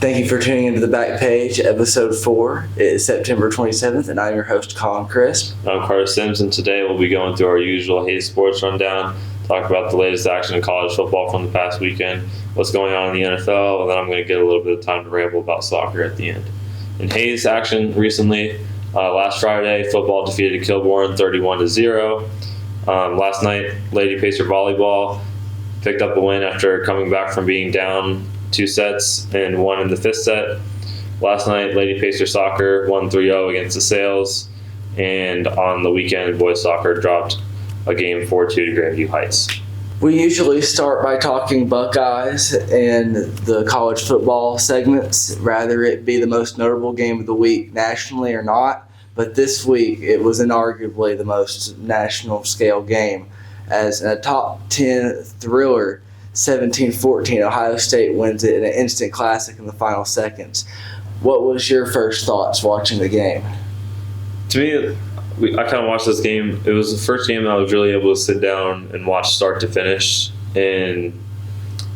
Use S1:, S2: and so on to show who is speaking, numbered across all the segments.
S1: Thank you for tuning into the Back Page, episode 4. It is September 27th, and I'm your host, Collin Crisp.
S2: I'm Carter Sims, and today we'll be going through our usual Hayes Sports rundown, talk about the latest action in college football from the past weekend, what's going on in the NFL, and then I'm going to get a little bit of time to ramble about soccer at the end. In Hayes action recently, last Friday, football defeated Kilbourne 31-0. Last night, Lady Pacer Volleyball picked up a win after coming back from being down 2 sets and won in the 5th set. Last night, Lady Pacer Soccer won 3-0 against the Sales, and on the weekend, boys soccer dropped a game 4-2 to Grandview Heights.
S1: We usually start by talking Buckeyes and the college football segments, rather it be the most notable game of the week nationally or not. But this week, it was inarguably the most national scale game, as a top 10 thriller, 17-14, Ohio State wins it in an instant classic in the final seconds. What was your first thoughts watching the game?
S2: To me, I kind of watched this game. It was the first game I was really able to sit down and watch start to finish, and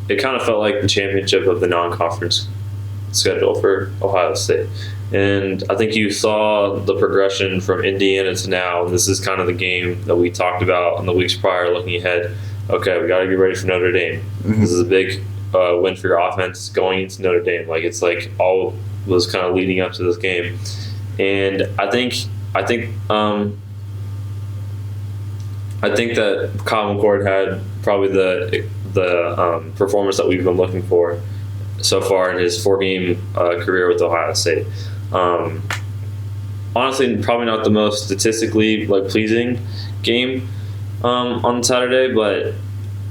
S2: it kind of felt like the championship of the non-conference schedule for Ohio State. And I think you saw the progression from Indiana to now. This is kind of the game that we talked about in the weeks prior, looking ahead. Okay, we got to get ready for Notre Dame. Mm-hmm. This is a big win for your offense going into Notre Dame. It's like all was kind of leading up to this game, and I think that Collin McCord had probably the performance that we've been looking for so far in his 4-game career with Ohio State. Honestly, probably not the most statistically pleasing game on Saturday, but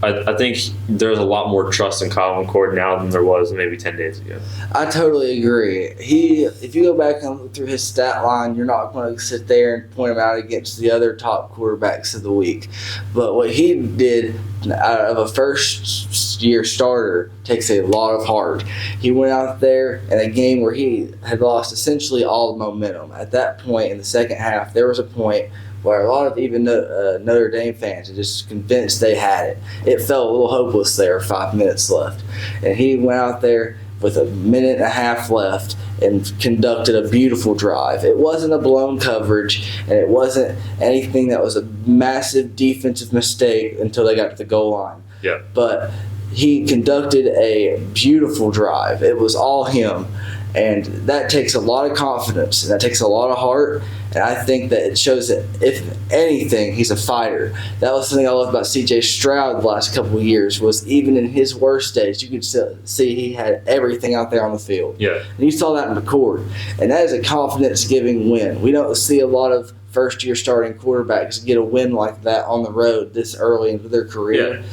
S2: I think there's a lot more trust in Collin McCord now than there was maybe 10 days ago.
S1: I totally agree. If you go back and look through his stat line, you're not going to sit there and point him out against the other top quarterbacks of the week. But what he did out of a first-year starter takes a lot of heart. He went out there in a game where he had lost essentially all the momentum. At that point in the second half, there was a point where a lot of even Notre Dame fans are just convinced they had it. It felt a little hopeless there, 5 minutes left. And he went out there with a minute and a half left and conducted a beautiful drive. It wasn't a blown coverage, and it wasn't anything that was a massive defensive mistake until they got to the goal line.
S2: Yeah.
S1: But he conducted a beautiful drive. It was all him. And that takes a lot of confidence, and that takes a lot of heart. And I think that it shows that, if anything, he's a fighter. That was something I loved about C.J. Stroud the last couple of years, was even in his worst days, you could see he had everything out there on the field.
S2: Yeah.
S1: And you saw that in McCord. And that is a confidence-giving win. We don't see a lot of first-year starting quarterbacks get a win like that on the road this early into their career.
S2: Yeah.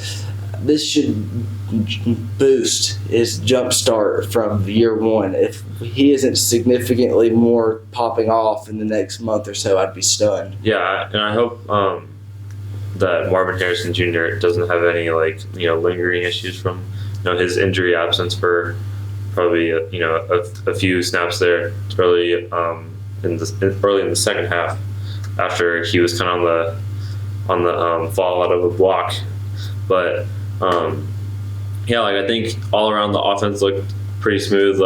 S1: This should boost his jump start from year one. If he isn't significantly more popping off in the next month or so, I'd be stunned.
S2: Yeah, and I hope that Marvin Harrison Jr. doesn't have any lingering issues from his injury absence for probably a few snaps there early in the second half, after he was kind of on the fall out of a block. But I think all around the offense looked pretty smooth.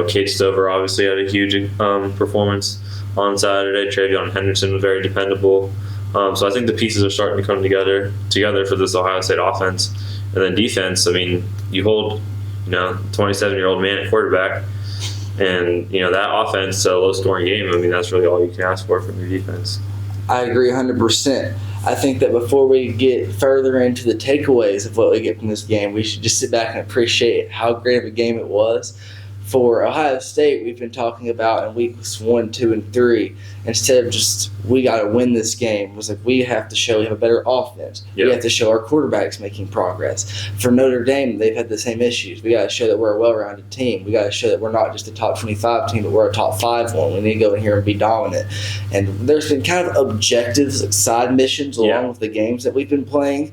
S2: Kate Stover obviously had a huge performance on Saturday. Travion Henderson was very dependable. So I think the pieces are starting to come together for this Ohio State offense. And then defense, you hold 27-year-old man at quarterback, and that offense to a low-scoring game, that's really all you can ask for from your defense.
S1: I agree 100%. I think that before we get further into the takeaways of what we get from this game, we should just sit back and appreciate how great of a game it was. For Ohio State, we've been talking about in weeks 1, 2, and 3, instead of just we got to win this game, it was we have to show we have a better offense. Yep. We have to show our quarterbacks making progress. For Notre Dame, they've had the same issues. We got to show that we're a well-rounded team. We got to show that we're not just a top 25 team, but we're a top 5 one. We need to go in here and be dominant. And there's been kind of objectives, side missions along with the games that we've been playing.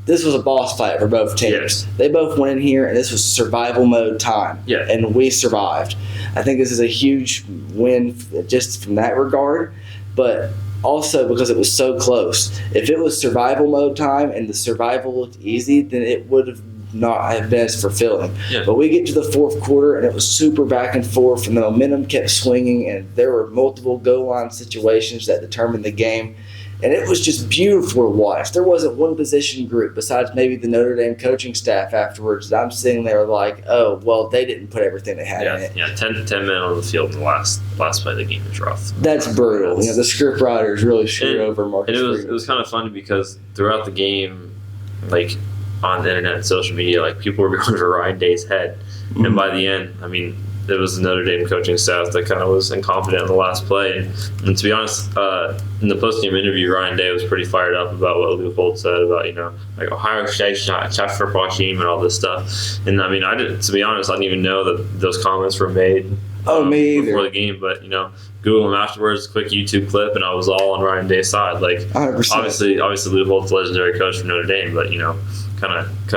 S1: This was a boss fight for both teams.
S2: Yes.
S1: They both went in here, and this was survival mode time.
S2: Yeah.
S1: And we survived. I think this is a huge win just from that regard, but also because it was so close. If it was survival mode time and the survival looked easy, then it would have not have been as fulfilling.
S2: Yeah.
S1: But we get to the fourth quarter, and it was super back and forth, and the momentum kept swinging, and there were multiple goal line situations that determined the game. And it was just beautiful to watch. There wasn't one position group besides maybe the Notre Dame coaching staff afterwards that I'm sitting there like, oh, well, they didn't put everything they had in it.
S2: Yeah, 10 men on the field in the last play of the game was rough.
S1: That's brutal. The script writers really screwed over Marcus.
S2: And it was kind of funny because throughout the game, like on the internet and social media, like people were going for Ryan Day's head. Mm-hmm. And by the end, I mean, it was the Notre Dame coaching staff that kind of was incompetent in the last play. And to be honest, in the post-game interview, Ryan Day was pretty fired up about what Leupold said about, like Ohio State's not a tough football team and all this stuff. And I mean, to be honest, I didn't even know that those comments were made
S1: me either.
S2: Before the game. But, Google them afterwards, quick YouTube clip, and I was all on Ryan Day's side. Like,
S1: 100%.
S2: obviously Leupold's a legendary coach from Notre Dame, but, kind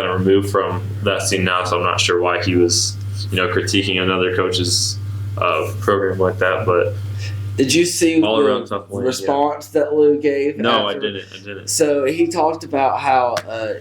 S2: of removed from that scene now, so I'm not sure why he was critiquing another coach's program like that. But
S1: did you see
S2: all
S1: the response that Lou gave?
S2: No, I didn't.
S1: So he talked about how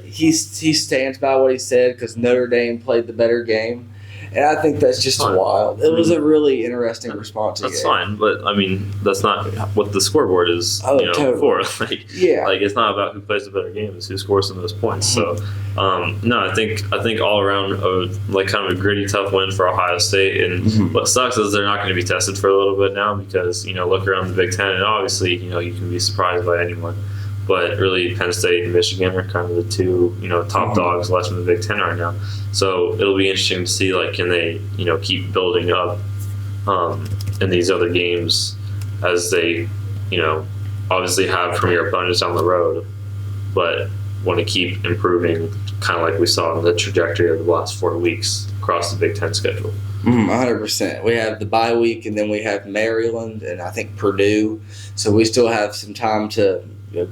S1: he stands by what he said because Notre Dame played the better game. And I think that's just wild. It was a really interesting response.
S2: That's fine, but I mean, that's not what the scoreboard is
S1: totally.
S2: for. Like it's not about who plays the better game; it's who scores some of those points. So, no, I think all around, kind of a gritty, tough win for Ohio State. And what sucks is they're not going to be tested for a little bit now because look around the Big Ten, and obviously you can be surprised by anyone. But really, Penn State and Michigan are kind of the two, top dogs left in the Big Ten right now. So it'll be interesting to see, can they, keep building up in these other games as they, obviously have premier opponents down the road, but want to keep improving, kind of like we saw in the trajectory of the last 4 weeks across the Big Ten schedule.
S1: 100%. We have the bye week, and then we have Maryland and I think Purdue. So we still have some time to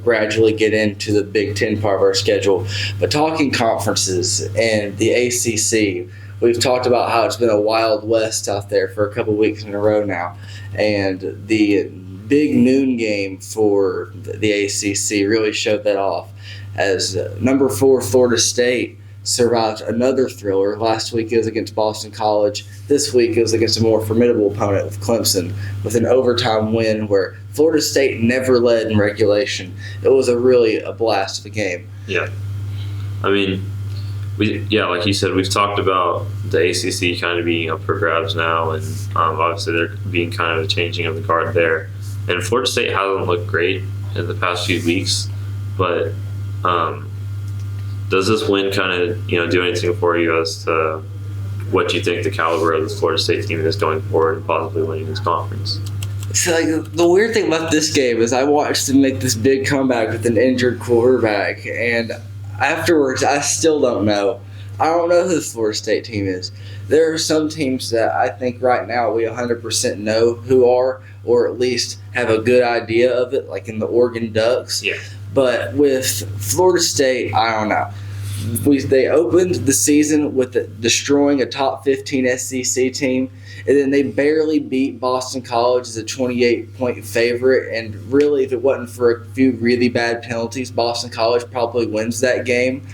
S1: gradually get into the Big Ten part of our schedule. But talking conferences and the ACC, we've talked about how it's been a wild west out there for a couple weeks in a row now. And the big noon game for the ACC really showed that off as number 4 Florida State survived another thriller. Last week it was against Boston College. This week it was against a more formidable opponent with Clemson with an overtime win where Florida State never led in regulation. It was a blast of a game.
S2: Yeah. I mean, like you said, we've talked about the ACC kind of being up for grabs now, and obviously there being kind of a changing of the guard there. And Florida State hasn't looked great in the past few weeks, but does this win kind of do anything for you as to what you think the caliber of the Florida State team is going forward and possibly winning this conference?
S1: So, the weird thing about this game is I watched them make this big comeback with an injured quarterback, and afterwards I still don't know. I don't know who the Florida State team is. There are some teams that I think right now we 100% know who are, or at least have a good idea of it, like in the Oregon Ducks.
S2: Yeah.
S1: But with Florida State, I don't know. They opened the season with destroying a top 15 SEC team, and then they barely beat Boston College as a 28-point favorite. And really, if it wasn't for a few really bad penalties, Boston College probably wins that game.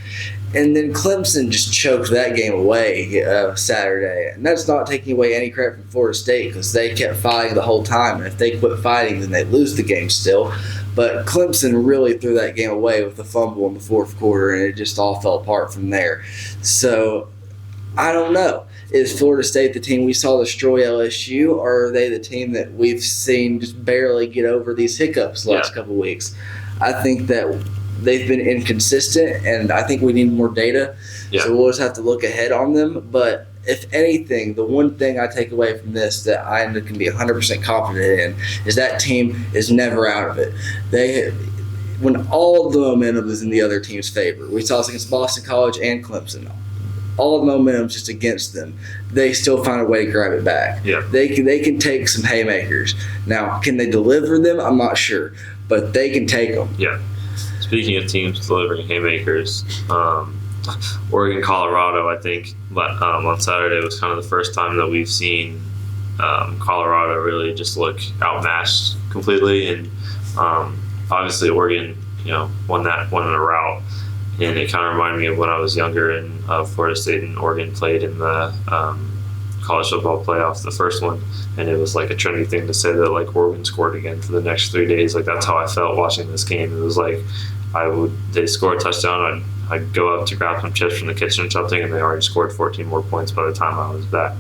S1: And then Clemson just choked that game away Saturday. And that's not taking away any credit from Florida State because they kept fighting the whole time. And if they quit fighting, then they lose the game still. But Clemson really threw that game away with a fumble in the fourth quarter, and it just all fell apart from there. So I don't know. Is Florida State the team we saw destroy LSU, or are they the team that we've seen just barely get over these hiccups the last couple of weeks? I think that they've been inconsistent, and I think we need more data. Yeah. So we'll just have to look ahead on them. But if anything, the one thing I take away from this that I can be 100% confident in is that team is never out of it. When all the momentum is in the other team's favor, we saw this against Boston College and Clemson. All the momentum is just against them. They still find a way to grab it back.
S2: Yeah.
S1: They can take some haymakers. Now, can they deliver them? I'm not sure, but they can take them.
S2: Yeah. Speaking of teams delivering haymakers, Oregon, Colorado, I think on Saturday was kind of the first time that we've seen Colorado really just look outmatched completely, and obviously Oregon, won in a rout. and it kind of reminded me of when I was younger and Florida State and Oregon played in the college football playoff, the first one, and it was like a trendy thing to say that like Oregon scored again for the next 3 days. Like that's how I felt watching this game. It was like they score a touchdown, I'd go up to grab some chips from the kitchen or something, and they already scored 14 more points by the time I was back.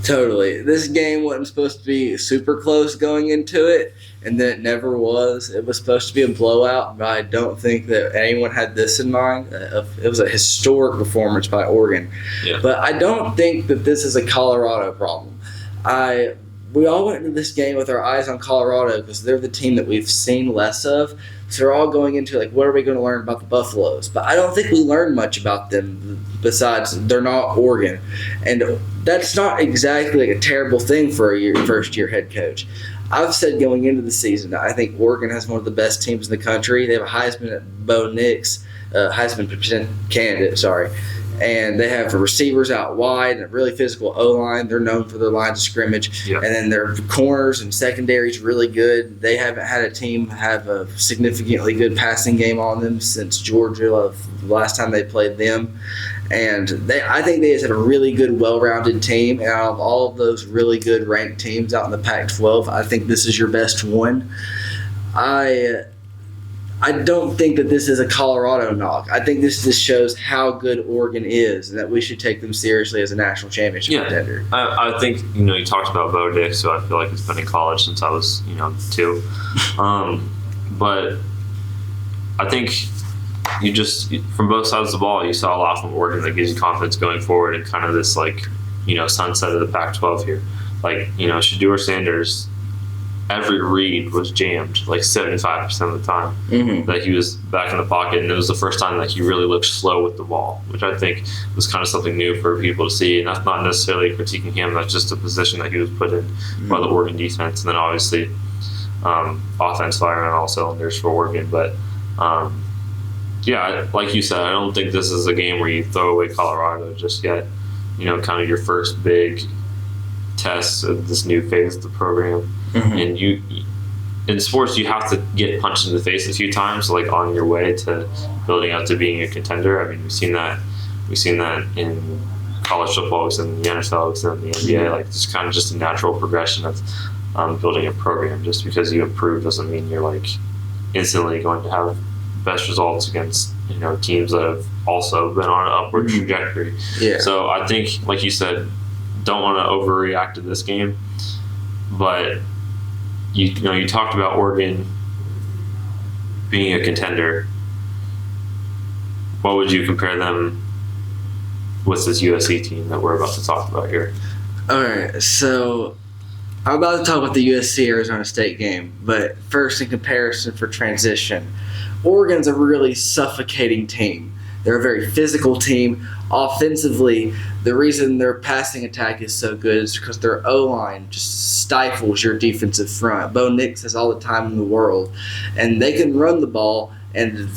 S1: Totally. This game wasn't supposed to be super close going into it, and then it never was. It was supposed to be a blowout, but I don't think that anyone had this in mind. It was a historic performance by Oregon.
S2: Yeah.
S1: But I don't think that this is a Colorado problem. We all went into this game with our eyes on Colorado because they're the team that we've seen less of. So we're all going into like, what are we going to learn about the Buffaloes? But I don't think we learned much about them besides they're not Oregon. And that's not exactly like a terrible thing for a first-year head coach. I've said going into the season, I think Oregon has one of the best teams in the country. They have a Heisman at Bo Nix, Heisman candidate, sorry. And they have receivers out wide and a really physical O-line. They're known for their lines of scrimmage.
S2: Yeah.
S1: And then their corners and secondary is really good. They haven't had a team have a significantly good passing game on them since Georgia, the last time they played them. And I think they just have a really good, well-rounded team. And out of all of those really good ranked teams out in the Pac-12, I think this is your best one. I don't think that this is a Colorado knock. I think this just shows how good Oregon is and that we should take them seriously as a national championship contender.
S2: I think, you talked about Bo Nix, so I feel like it's been in college since I was, 2. But I think you just, from both sides of the ball, you saw a lot from Oregon that gives you confidence going forward and kind of this, sunset of the Pac-12 here. Like, Shedeur Sanders, every read was jammed like 75% of the time.
S1: Mm-hmm.
S2: That he was back in the pocket, and it was the first time that he really looked slow with the ball, which I think was kind of something new for people to see. And that's not necessarily critiquing him, that's just a position that he was put in by the Oregon defense. And then obviously offense firing on all cylinders for Oregon. But like you said, I don't think this is a game where you throw away Colorado just yet. Kind of your first big test of this new phase of the program. Mm-hmm. And in sports, you have to get punched in the face a few times, like on your way to building up to being a contender. I mean, we've seen that in college football, we've seen the NFL, we've seen the NBA. Like, it's kind of just a natural progression of building a program. Just because you improve doesn't mean you're like instantly going to have best results against teams that have also been on an upward trajectory. Yeah. So I think, like you said, don't want to overreact to this game, but you talked about Oregon being a contender. What would you compare them with this USC team that we're about to talk about here?
S1: All right, so I'm about to talk about the USC-Arizona State game, but first, in comparison for transition, Oregon's a really suffocating team. They're a very physical team. Offensively, the reason their passing attack is so good is because their O-line just stifles your defensive front. Bo Nix has all the time in the world, and they can run the ball and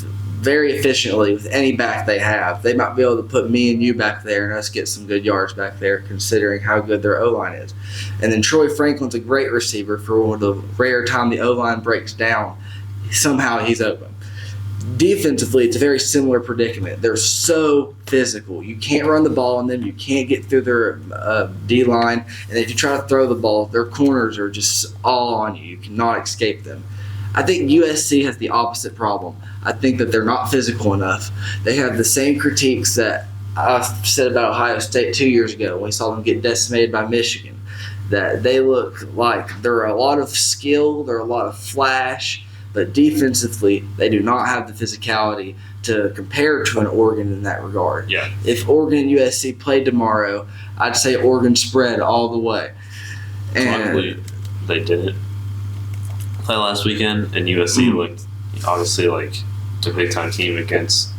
S1: very efficiently with any back they have. They might be able to put me and you back there and us get some good yards back there considering how good their O-line is. And then Troy Franklin's a great receiver for the rare time the O-line breaks down. Somehow he's open. Defensively, it's a very similar predicament. They're so physical. You can't run the ball on them. You can't get through their D-line. And if you try to throw the ball, their corners are just all on you. You cannot escape them. I think USC has the opposite problem. I think that they're not physical enough. They have the same critiques that I said about Ohio State 2 years ago when we saw them get decimated by Michigan. That they look like they're a lot of skill, they're a lot of flash, but defensively, they do not have the physicality to compare to an Oregon in that regard.
S2: Yeah.
S1: If Oregon and USC played tomorrow, I'd say Oregon spread all the way. And
S2: luckily, they didn't play last weekend, and USC looked obviously like a big-time team against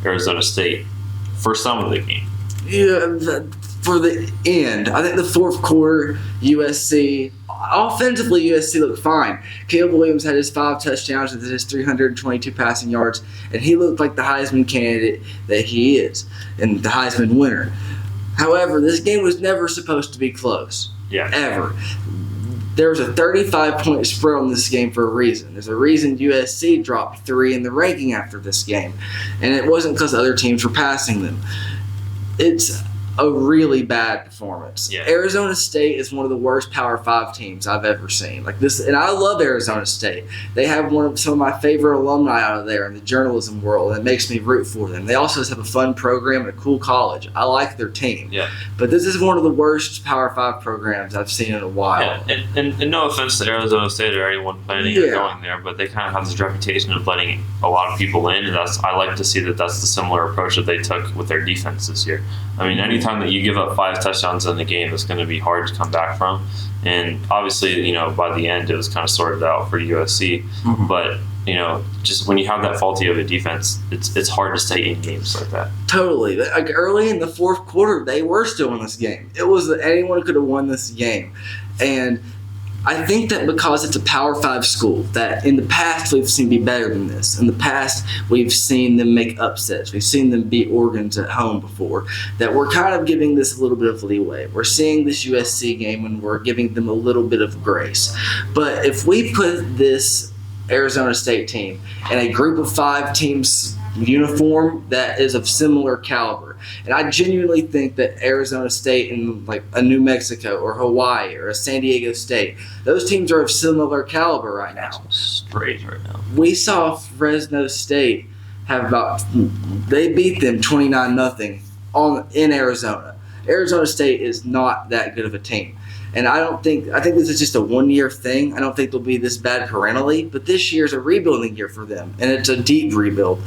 S2: Arizona State for some of the game.
S1: Yeah, for the end. I think the fourth quarter, offensively, USC looked fine. Caleb Williams had his 5 touchdowns and his 322 passing yards, and he looked like the Heisman candidate that he is and the Heisman winner. However, this game was never supposed to be close.
S2: Yeah.
S1: Ever. There was a 35-point spread on this game for a reason. There's a reason USC dropped 3 in the ranking after this game, and it wasn't because other teams were passing them. It's a really bad performance.
S2: Yeah.
S1: Arizona State is one of the worst Power 5 teams I've ever seen. Like this, and I love Arizona State. They have some of my favorite alumni out of there in the journalism world, and it makes me root for them. They also just have a fun program and a cool college. I like their team.
S2: Yeah.
S1: But this is one of the worst Power 5 programs I've seen in a while.
S2: Yeah, and no offense to Arizona State or anyone planning or going there, but they kind of have this reputation of letting a lot of people in, and I like to see that's the similar approach that they took with their defense this year. I mean, anytime that you give up 5 touchdowns in the game, it's going to be hard to come back from. And obviously, by the end, it was kind of sorted out for USC. Mm-hmm. But, just when you have that faulty of a defense, it's hard to stay in games like that.
S1: Totally. Like early in the fourth quarter, they were still in this game. It was anyone could have won this game. And I think that because it's a Power 5 school, that in the past we've seen be better than this. In the past, we've seen them make upsets. We've seen them beat Oregon's at home before. That we're kind of giving this a little bit of leeway. We're seeing this USC game and we're giving them a little bit of grace. But if we put this Arizona State team in a group of 5 teams uniform that is of similar caliber. And I genuinely think that Arizona State and like a New Mexico or Hawaii or a San Diego State, those teams are of similar caliber right now.
S2: Strange right now.
S1: We saw Fresno State they beat them 29-0 in Arizona. Arizona State is not that good of a team. And I think this is just a one-year thing. I don't think they'll be this bad perennially, but this year is a rebuilding year for them, and it's a deep rebuild.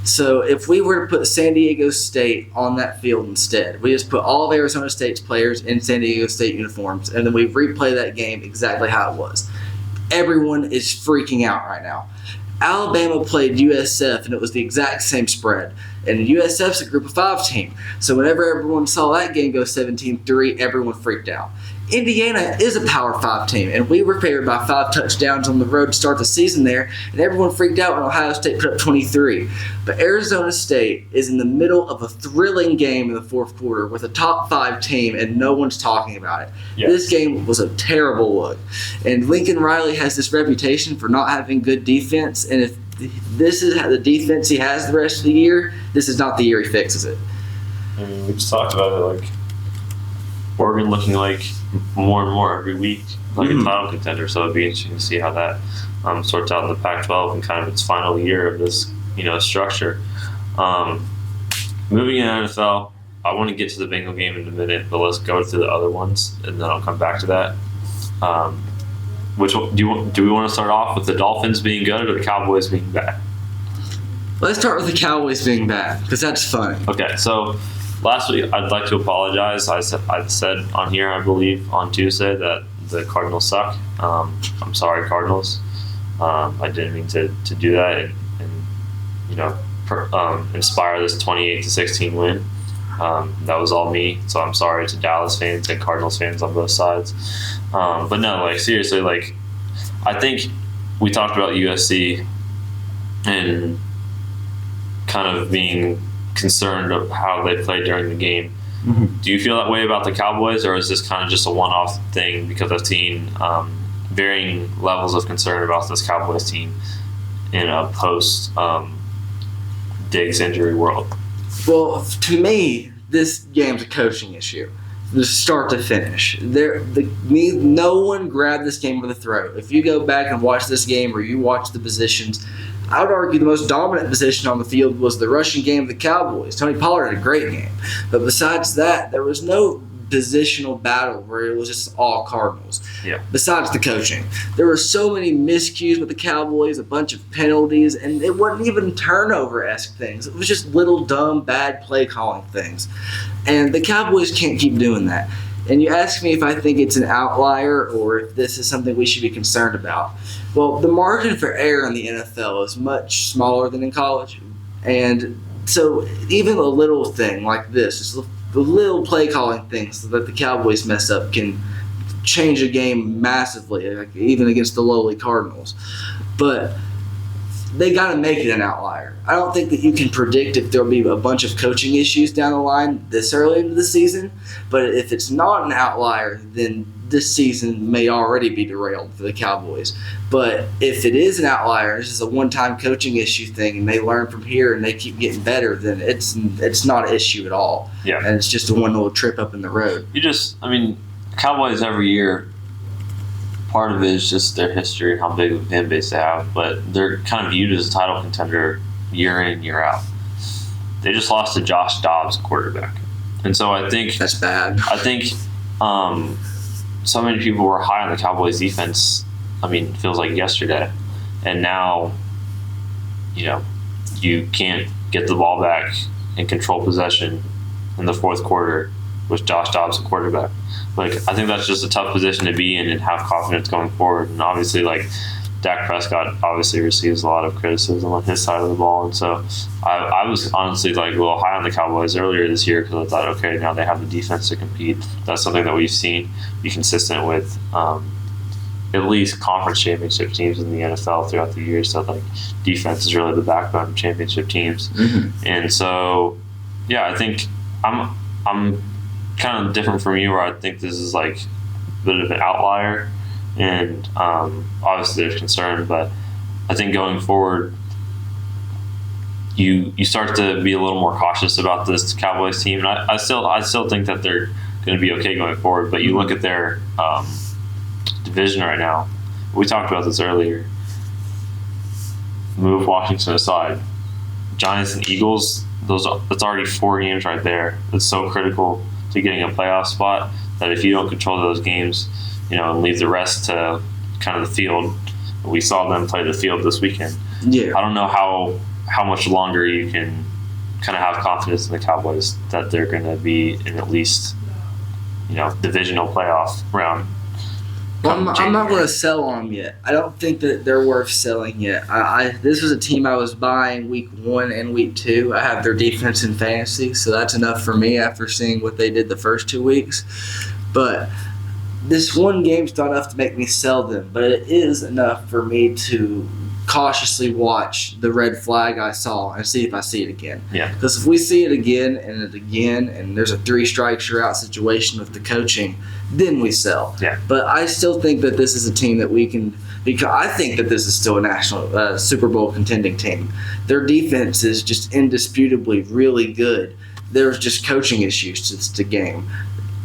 S1: So if we were to put San Diego State on that field instead, we just put all of Arizona State's players in San Diego State uniforms, and then we replay that game exactly how it was. Everyone is freaking out right now. Alabama played USF, and it was the exact same spread. And USF's a group of 5 team. So whenever everyone saw that game go 17-3, everyone freaked out. Indiana is a Power 5 team, and we were favored by 5 touchdowns on the road to start the season there, and everyone freaked out when Ohio State put up 23. But Arizona State is in the middle of a thrilling game in the fourth quarter with a top 5 team, and no one's talking about it. Yes. This game was a terrible look. And Lincoln Riley has this reputation for not having good defense, and if this is the defense he has the rest of the year, this is not the year he fixes it.
S2: I mean, we just talked about it, like Oregon looking like more and more every week like a title contender, so it'd be interesting to see how that sorts out in the Pac-12 and kind of its final year of this structure. Moving in NFL, I want to get to the Bengal game in a minute, but let's go through the other ones and then I'll come back to that. Which do we want to start off with the Dolphins being good or the Cowboys being bad?
S1: Let's start with the Cowboys being bad because that's funny.
S2: Okay, so last week, I'd like to apologize. I said on here, I believe, on Tuesday that the Cardinals suck. I'm sorry, Cardinals. I didn't mean to do that and inspire this 28-16 win. That was all me, so I'm sorry to Dallas fans and Cardinals fans on both sides. But no, seriously, I think we talked about USC and kind of being concerned of how they played during the game. Mm-hmm. Do you feel that way about the Cowboys, or is this kind of just a one-off thing? Because I've seen varying levels of concern about this Cowboys team in a post Diggs injury world.
S1: Well, to me, this game's a coaching issue. The start to finish. No one grabbed this game by the throat. If you go back and watch this game or you watch the positions, I would argue the most dominant position on the field was the rushing game of the Cowboys. Tony Pollard had a great game. But besides that, there was no positional battle where it was just all Cardinals.
S2: Yeah.
S1: Besides the coaching. There were so many miscues with the Cowboys, a bunch of penalties, and it wasn't even turnover-esque things. It was just little dumb, bad play calling things. And the Cowboys can't keep doing that. And you ask me if I think it's an outlier or if this is something we should be concerned about. Well, the margin for error in the NFL is much smaller than in college. And so even a little thing like this, just the little play calling things that the Cowboys mess up can change a game massively, even against the lowly Cardinals. But they got to make it an outlier. I don't think that you can predict if there'll be a bunch of coaching issues down the line this early into the season. But if it's not an outlier, then this season may already be derailed for the Cowboys. But if it is an outlier, this is a one-time coaching issue thing, and they learn from here and they keep getting better, then it's not an issue at all.
S3: Yeah.
S1: And it's just a one little trip up in the road.
S3: Cowboys every year, part of it is just their history and how big of a fan base they have, but they're kind of viewed as a title contender year in, year out. They just lost to Josh Dobbs, quarterback. And so I think
S1: That's bad.
S3: I think so many people were high on the Cowboys defense. It feels like yesterday. And now, you can't get the ball back and control possession in the fourth quarter with Josh Dobbs, a quarterback. I think that's just a tough position to be in and have confidence going forward. And obviously, Dak Prescott obviously receives a lot of criticism on his side of the ball. And so I was honestly a little high on the Cowboys earlier this year because I thought, okay, now they have the defense to compete. That's something that we've seen be consistent with at least conference championship teams in the NFL throughout the years. So defense is really the backbone of championship teams.
S1: Mm-hmm.
S3: And so, yeah, I think I'm kind of different from you where I think this is a bit of an outlier. And obviously there's concern, but I think going forward, you start to be a little more cautious about this Cowboys team. And I still think that they're going to be okay going forward. But you look at their division right now. We talked about this earlier. Move Washington aside, Giants and Eagles. That's already 4 games right there. It's so critical to getting a playoff spot that if you don't control those games, and leave the rest to kind of the field. We saw them play the field this weekend.
S1: Yeah.
S3: I don't know how much longer you can kind of have confidence in the Cowboys that they're going to be in at least, divisional playoff round.
S1: Well, I'm not going to sell on them yet. I don't think that they're worth selling yet. This was a team I was buying week 1 and week 2. I have their defense in fantasy, so that's enough for me after seeing what they did the first 2 weeks. But this one game's not enough to make me sell them, but it is enough for me to cautiously watch the red flag I saw and see if I see it again.
S3: Yeah.
S1: Because if we see it again, and there's a 3 strikes you're out situation with the coaching, then we sell.
S3: Yeah.
S1: But I still think that this is a team that we can, because I think that this is still a national Super Bowl contending team. Their defense is just indisputably really good. There's just coaching issues to the game.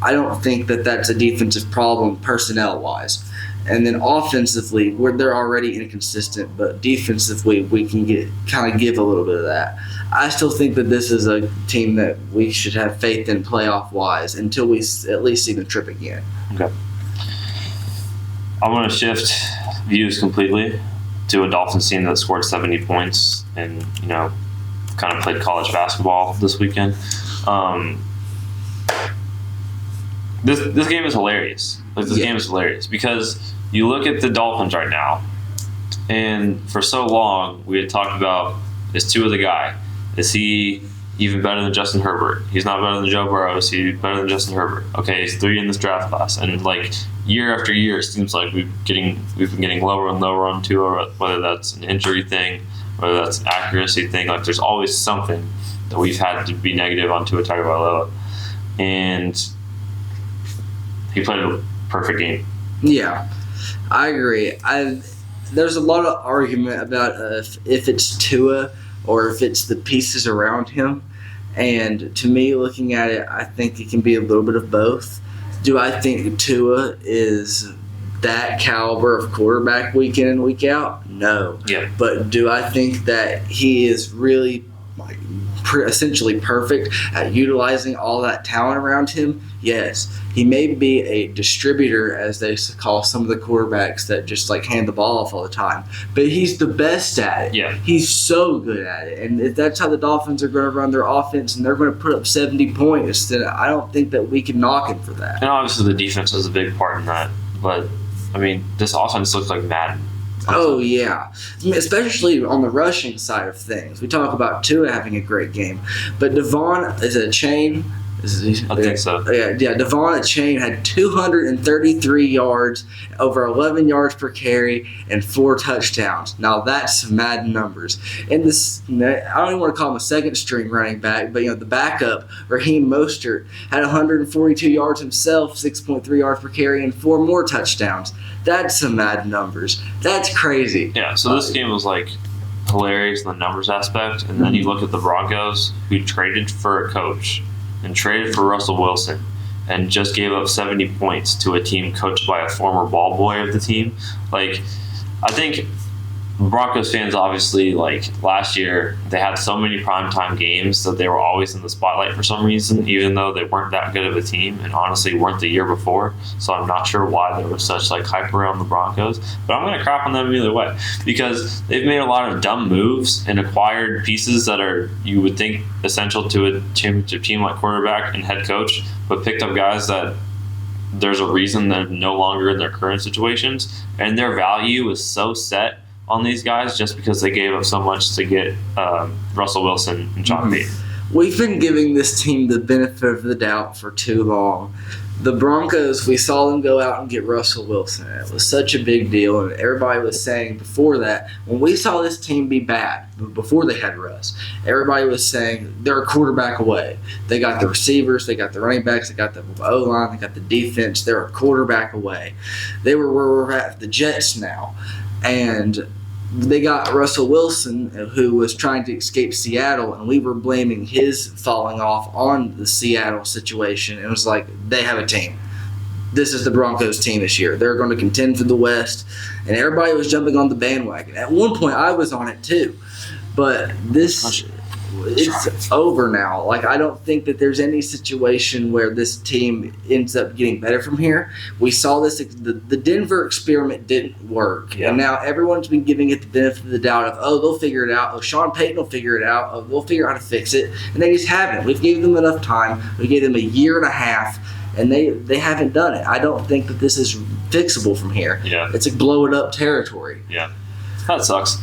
S1: I don't think that that's a defensive problem personnel-wise. And then offensively, they're already inconsistent, but defensively, we can give a little bit of that. I still think that this is a team that we should have faith in playoff-wise until we at least see them trip again.
S3: Okay. I'm going to shift views completely to a Dolphins team that scored 70 points and, kind of played college basketball this weekend. This game is hilarious. Game is hilarious because you look at the Dolphins right now, and for so long we had talked about, is Tua the guy? Is he even better than Justin Herbert? He's not better than Joe Burrow. Is he better than Justin Herbert? Okay, he's 3 in this draft class, and year after year, it seems like we've been getting lower and lower on Tua, whether that's an injury thing, whether that's an accuracy thing. There's always something that we've had to be negative on Tua Tagovailoa, and he played a perfect game.
S1: Yeah, I agree. There's a lot of argument about if it's Tua or if it's the pieces around him. And to me, looking at it, I think it can be a little bit of both. Do I think Tua is that caliber of quarterback week in and week out? No.
S3: Yeah.
S1: But do I think that he is really essentially perfect at utilizing all that talent around him? Yes. He may be a distributor, as they call some of the quarterbacks that just hand the ball off all the time, but he's the best at it.
S3: Yeah.
S1: He's so good at it. And if that's how the Dolphins are going to run their offense and they're going to put up 70 points, then I don't think that we can knock him for that.
S3: And obviously the defense is a big part in that, but this offense looks like Madden.
S1: Oh, yeah. Especially on the rushing side of things. We talk about Tua having a great game. But Devon is a chain.
S3: I think so.
S1: Yeah. Devon Chain had 233 yards, over 11 yards per carry, and 4 touchdowns. Now that's mad numbers. And this, I don't even want to call him a second string running back, but the backup, Raheem Mostert, had 142 yards himself, 6.3 yards per carry, and 4 more touchdowns. That's some mad numbers. That's crazy.
S3: Yeah. So this game was like hilarious in the numbers aspect, and then you look at the Broncos, who traded for a coach and traded for Russell Wilson and just gave up 70 points to a team coached by a former ball boy of the team. Like, I think Broncos fans, obviously, like last year, they had so many primetime games that they were always in the spotlight for some reason, even though they weren't that good of a team, and honestly weren't the year before. So I'm not sure why there was such like hype around the Broncos, but I'm going to crap on them either way because they've made a lot of dumb moves and acquired pieces that are, you would think, essential to a championship team like quarterback and head coach, but picked up guys that there's a reason they're no longer in their current situations, and their value is so set on these guys just because they gave up so much to get Russell Wilson and John Payton.
S1: We've been giving this team the benefit of the doubt for too long. The Broncos, we saw them go out and get Russell Wilson. It was such a big deal, and everybody was saying before that, when we saw this team be bad, before they had Russ, everybody was saying they're a quarterback away. They got the receivers, they got the running backs, they got the O-line, they got the defense. They're a quarterback away. They were where we're at the Jets now. And they got Russell Wilson, who was trying to escape Seattle, and we were blaming his falling off on the Seattle situation. And it was like, they have a team. This is the Broncos team this year. They're going to contend for the West. And everybody was jumping on the bandwagon. At one point, I was on it too. But it's over now. Like, I don't think that there's any situation where this team ends up getting better from here. We saw this, the Denver experiment didn't work.
S3: Yeah.
S1: And now everyone's been giving it the benefit of the doubt of, they'll figure it out. Sean Payton will figure it out. They'll figure out how to fix it. And they just haven't. We've given them enough time. We gave them a year and a half, and they haven't done it. I don't think that this is fixable from here.
S3: Yeah.
S1: It's a blow it up territory.
S3: Yeah. That sucks.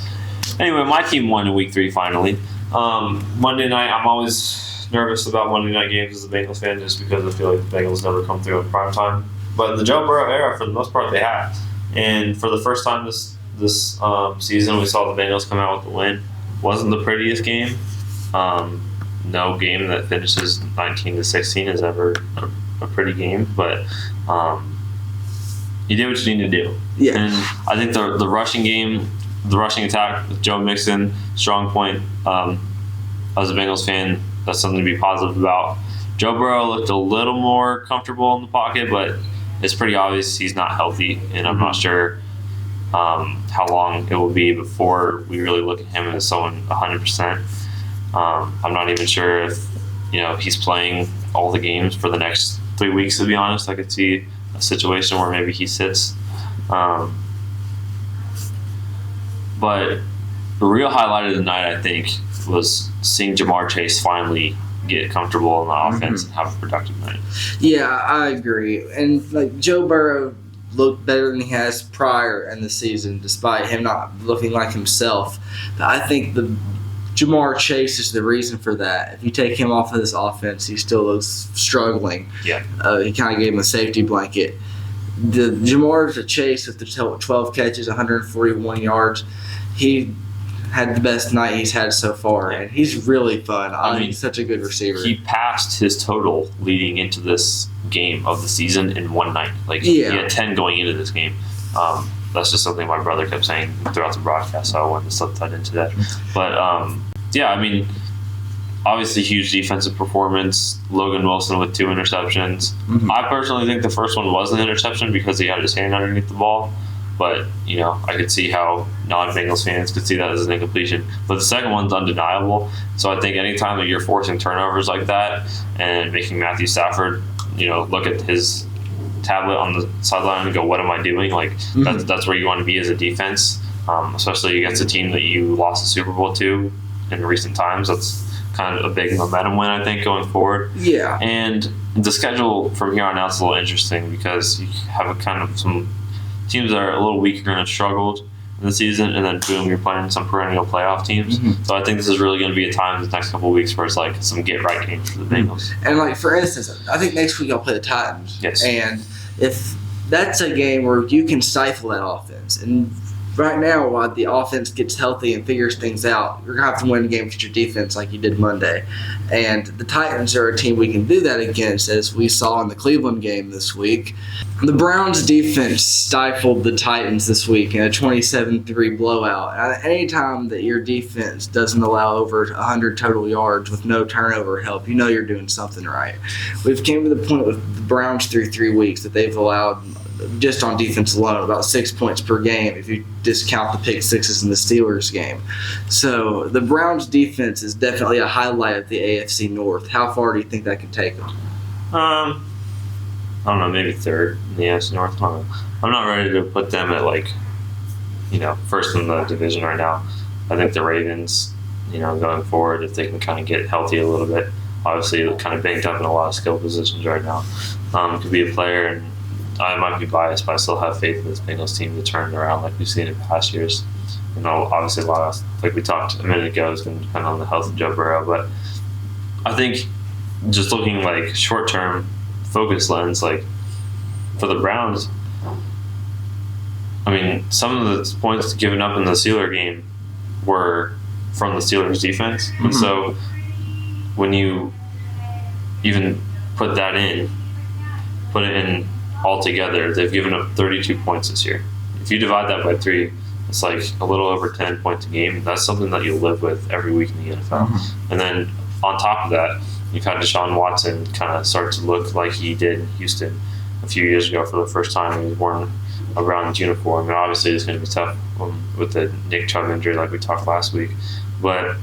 S3: Anyway, my team won in week 3 finally. Monday night, I'm always nervous about Monday night games as a Bengals fan just because I feel like the Bengals never come through in prime time. But in the Joe Burrow era, for the most part, they have. And for the first time this season, we saw the Bengals come out with the win. Wasn't the prettiest game. No game that finishes 19-16 is ever a pretty game, but you did what you need to do.
S1: Yeah.
S3: And I think the rushing game, the rushing attack with Joe Mixon, strong point. As a Bengals fan, that's something to be positive about. Joe Burrow looked a little more comfortable in the pocket, but it's pretty obvious he's not healthy, and I'm not sure how long it will be before we really look at him as someone 100%. I'm not even sure if he's playing all the games for the next 3 weeks, to be honest. I could see a situation where maybe he sits. But the real highlight of the night, I think, was seeing Jamar Chase finally get comfortable in the offense and have a productive night.
S1: Yeah, I agree. And like Joe Burrow looked better than he has prior in the season, despite him not looking like himself. But I think the Jamar Chase is the reason for that. If you take him off of this offense, he still looks struggling.
S3: Yeah.
S1: He kind of gave him a safety blanket. The Jamar Chase with the 12 catches, 141 yards, he had the best night he's had so far, and he's really fun. I mean, he's such a good receiver.
S3: He passed his total leading into this game of the season in one night. He had 10 going into this game. That's just something my brother kept saying throughout the broadcast, so I wanted to slip that into that. But, obviously huge defensive performance. Logan Wilson with 2 interceptions. I personally think the first one was an interception because he had his hand underneath the ball. But, I could see how non-Bengals fans could see that as an incompletion. But the second one's undeniable. So I think anytime that you're forcing turnovers like that and making Matthew Stafford, look at his tablet on the sideline and go, what am I doing? That's where you want to be as a defense, especially against a team that you lost the Super Bowl to in recent times. That's kind of a big momentum win, I think, going forward.
S1: Yeah.
S3: And the schedule from here on out is a little interesting because you have some teams that are a little weaker and have struggled, in the season, and then boom, you're playing some perennial playoff teams.
S1: Mhm.
S3: So I think this is really going to be a time in the next couple of weeks where it's like some get right games for the Bengals.
S1: And like for instance, I think next week y'all play the Titans.
S3: Yes.
S1: And if that's a game where you can stifle that offense, and right now while the offense gets healthy and figures things out, you're gonna have to win the game with your defense like you did Monday. And the Titans are a team we can do that against, as we saw in the Cleveland game this week. The Browns defense stifled the Titans this week in a 27-3 blowout. And anytime that your defense doesn't allow over 100 total yards with no turnover help, you know you're doing something right. We've came to the point with the Browns through 3 weeks that they've allowed, just on defense alone, about 6 points per game if you discount the pick sixes in the Steelers game. So the Browns defense is definitely a highlight of the AFC North. How far do you think that could take them?
S3: I don't know, maybe third in the AFC North. I don't know. I'm not ready to put them at first in the division right now. I think the Ravens, going forward, if they can kind of get healthy a little bit, obviously they're kind of banked up in a lot of skill positions right now. Could be a player, and I might be biased, but I still have faith in this Bengals team to turn it around like we've seen in past years. Obviously a lot of, like we talked a minute ago, is going to depend on the health of Joe Burrow, but I think just looking like short-term focus lens, like for the Browns, I mean, some of the points given up in the Steelers game were from the Steelers defense. Mm-hmm. And so when you even put it in all together, they've given up 32 points this year. If you divide that by 3, it's like a little over 10 points a game. That's something that you live with every week in the NFL. Mm-hmm. And then on top of that, you've had Deshaun Watson kind of start to look like he did in Houston a few years ago for the first time. He was wearing a Browns uniform, and obviously it's going to be tough with the Nick Chubb injury like we talked last week. But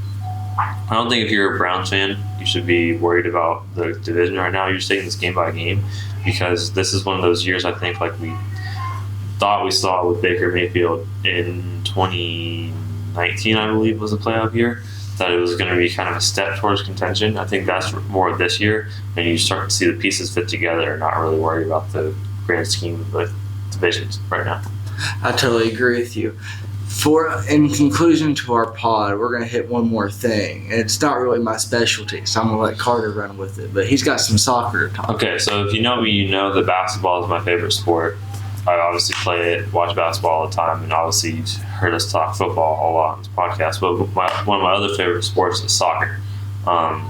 S3: I don't think if you're a Browns fan, you should be worried about the division right now. You're just taking this game by game, because this is one of those years, I think, like we thought we saw with Baker Mayfield in 2019, I believe, was a playoff year, that it was going to be kind of a step towards contention. I think that's more this year, and you start to see the pieces fit together and not really worry about the grand scheme of the divisions right now.
S1: I totally agree with you. In conclusion to our pod, we're going to hit one more thing. And it's not really my specialty, so I'm going to let Carter run with it. But he's got some soccer to talk about.
S3: Okay, so if you know me, you know that basketball is my favorite sport. I obviously play it, watch basketball all the time, and obviously you've heard us talk football a lot on this podcast. But one of my other favorite sports is soccer.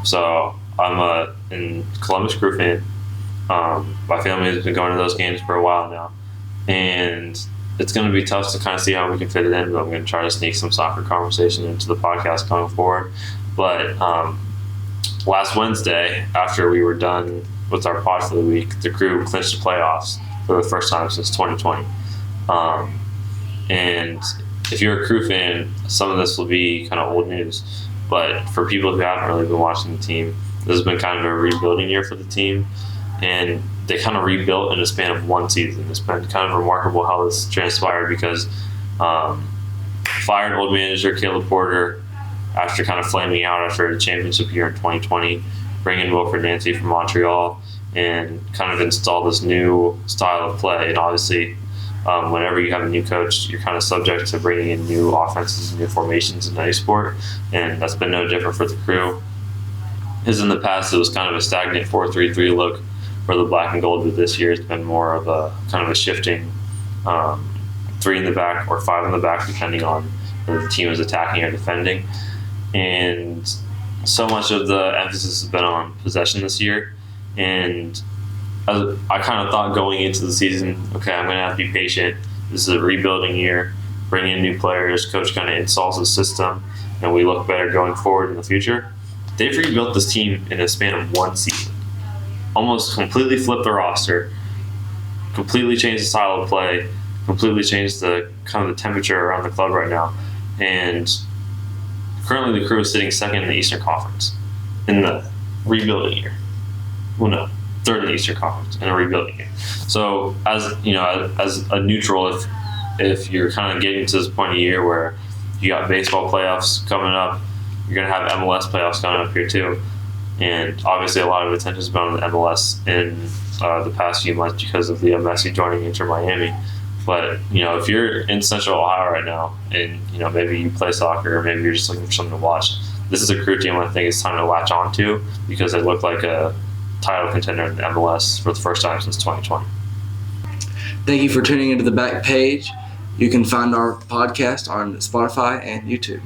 S3: So I'm a Columbus Crew fan. My family has been going to those games for a while now. And it's going to be tough to kind of see how we can fit it in, but I'm going to try to sneak some soccer conversation into the podcast going forward. But last Wednesday, after we were done with our pod for the week, the Crew clinched the playoffs for the first time since 2020. And if you're a Crew fan, some of this will be kind of old news. But for people who haven't really been watching the team, this has been kind of a rebuilding year for the team. And they kind of rebuilt in a span of one season. It's been kind of remarkable how this transpired, because fired old manager Caleb Porter after kind of flaming out after the championship year in 2020, bringing Wilfred Nancy from Montreal, and kind of install this new style of play. And obviously, whenever you have a new coach, you're kind of subject to bringing in new offenses and new formations in any sport, and that's been no different for the Crew. Because in the past, it was kind of a stagnant 4-3-3 look for the black and gold, but this year it's been more of a kind of a shifting 3 in the back or 5 in the back, depending on whether the team is attacking or defending. And so much of the emphasis has been on possession this year. And I kind of thought going into the season, okay, I'm going to have to be patient. This is a rebuilding year, bring in new players, coach kind of installs the system, and we look better going forward in the future. They've rebuilt this team in a span of one season. Almost completely flipped the roster, completely changed the style of play, completely changed the kind of the temperature around the club right now. And currently the Crew is sitting second in the Eastern Conference in the rebuilding year. Well, no, third in the Eastern Conference in a rebuilding year. So as a neutral, if you're kind of getting to this point of the year where you got baseball playoffs coming up, you're going to have MLS playoffs coming up here too. And obviously a lot of attention has been on the MLS in the past few months because of Leo Messi joining Inter Miami. But if you're in Central Ohio right now, and maybe you play soccer, or maybe you're just looking for something to watch, this is a crew team I think it's time to latch on to, because they look like a title contender in the MLS for the first time since 2020.
S1: Thank you for tuning into the Back Page. You can find our podcast on Spotify and YouTube.